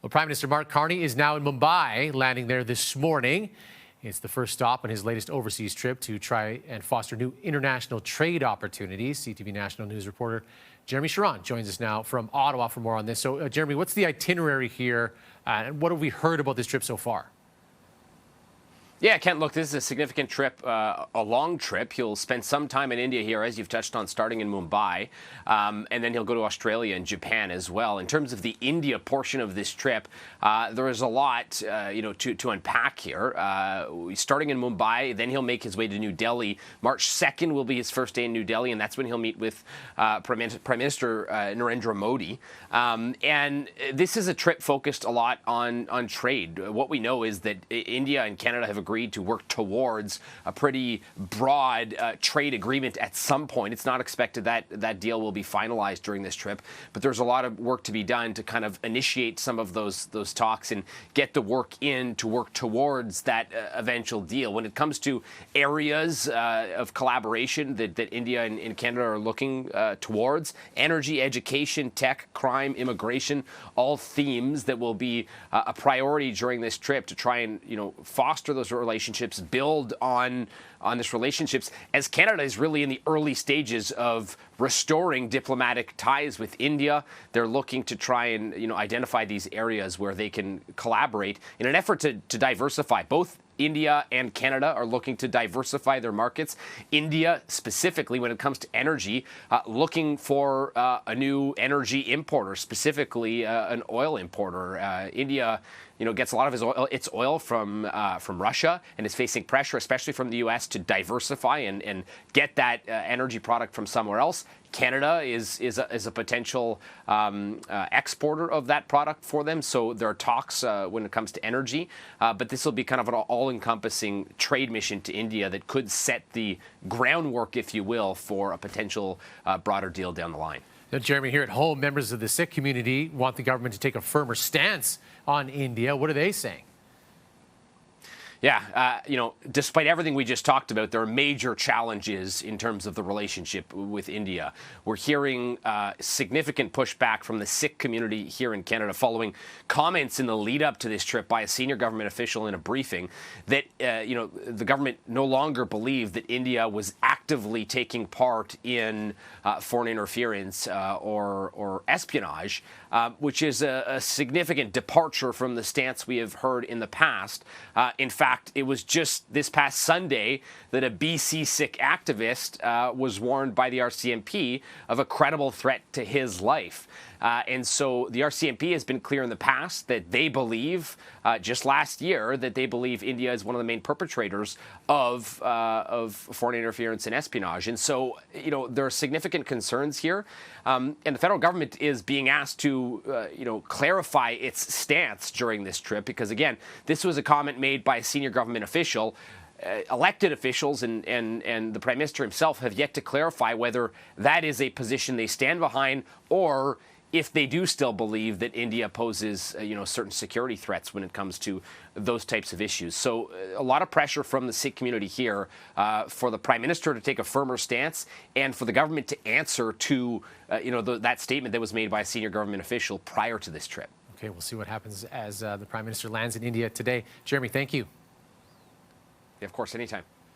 Well, Prime Minister Mark Carney is now in Mumbai, landing there this morning. It's the first stop on his latest overseas trip to try and foster new international trade opportunities. CTV National News reporter Jeremie Charron joins us now from Ottawa for more on this. So, Jeremie, what's the itinerary here, and what have we heard about this trip so far? Yeah, Kent, look, this is a significant trip, a long trip. He'll spend some time in India here, as you've touched on, starting in Mumbai, and then he'll go to Australia and Japan as well. In terms of the India portion of this trip, there is a lot, to unpack here. Starting in Mumbai, then he'll make his way to New Delhi. March 2nd will be his first day in New Delhi, and that's when he'll meet with Prime Minister Narendra Modi. And this is a trip focused a lot on trade. What we know is that India and Canada have agreed to work towards a pretty broad trade agreement at some point. It's not expected that that deal will be finalized during this trip, but there's a lot of work to be done to kind of initiate some of those talks and get the work in to work towards that eventual deal. When it comes to areas of collaboration that India and Canada are looking towards, energy, education, tech, crime, immigration, all themes that will be a priority during this trip to try and foster those relationships, build on this relationships, as Canada is really in the early stages of restoring diplomatic ties with India. They're looking to try and identify these areas where they can collaborate in an effort to diversify. Both India and Canada are looking to diversify their markets. India, specifically when it comes to energy, looking for a new energy importer, specifically an oil importer. India gets a lot of its oil from Russia and is facing pressure, especially from the U.S., to diversify and get that energy product from somewhere else. Canada is a potential exporter of that product for them, so there are talks when it comes to energy, but this will be kind of an all-encompassing trade mission to India that could set the groundwork, if you will, for a potential broader deal down the line. Now, Jeremie, here at home, members of the Sikh community want the government to take a firmer stance on India. What are they saying? Yeah, despite everything we just talked about, there are major challenges in terms of the relationship with India. We're hearing significant pushback from the Sikh community here in Canada following comments in the lead up to this trip by a senior government official in a briefing that, the government no longer believed that India was actively taking part in foreign interference or espionage, which is a significant departure from the stance we have heard in the past. In fact, it was just this past Sunday that a BC Sikh activist was warned by the RCMP of a credible threat to his life. And so the RCMP has been clear in the past that they believe, just last year, that they believe India is one of the main perpetrators of foreign interference and espionage. And so, there are significant concerns here. And the federal government is being asked to, clarify its stance during this trip, because, again, this was a comment made by a senior government official. Elected officials and the Prime Minister himself have yet to clarify whether that is a position they stand behind, or if they do still believe that India poses, certain security threats when it comes to those types of issues. So a lot of pressure from the Sikh community here for the Prime Minister to take a firmer stance and for the government to answer to, that statement that was made by a senior government official prior to this trip. Okay, we'll see what happens as the Prime Minister lands in India today. Jeremie, thank you. Yeah, of course, anytime.